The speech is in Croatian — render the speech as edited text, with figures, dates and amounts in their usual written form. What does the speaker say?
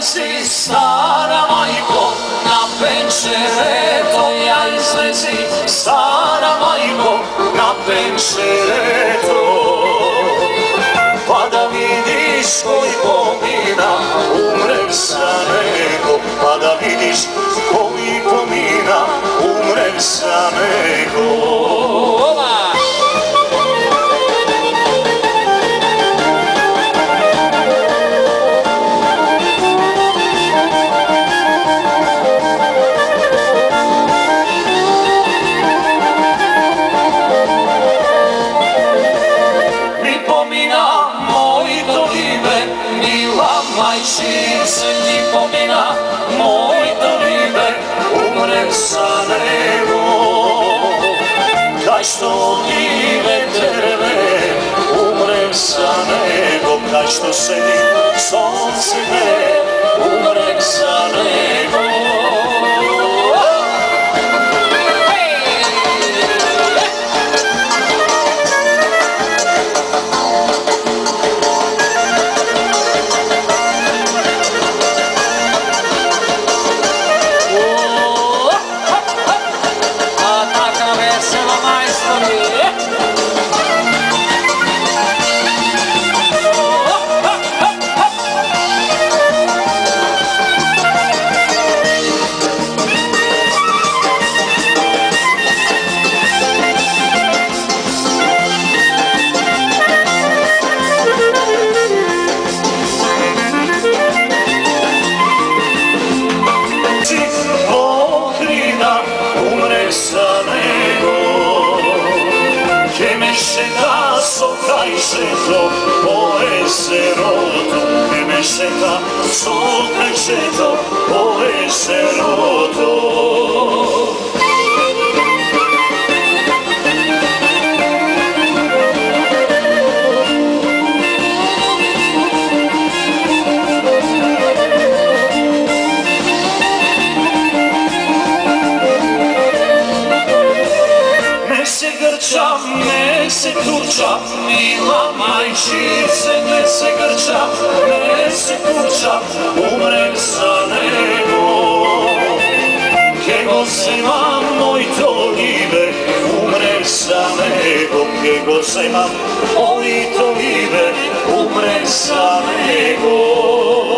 izlezi, stara majko, na penčereto ja izlezi, stara majko, na penčereto. Pa da vidiš koji pomina umrem sa nego, pa da vidiš koji pomina umrem sa nego. Majčice mi pomina, moj dolibe, umrem sa nego. Kaj što dive terve, umrem sa nego. Kaj što sedim, sonce me, umrem sa nego. Moje seroto, che me senta sopra il ceto, moje seroto. Ne se kurča, mila majčice, ne se grča, ne se kurča, umrem sa nego. Kego se imam, moj to ide, umrem sa nego. Kego se imam, moj to ide, umrem sa nego.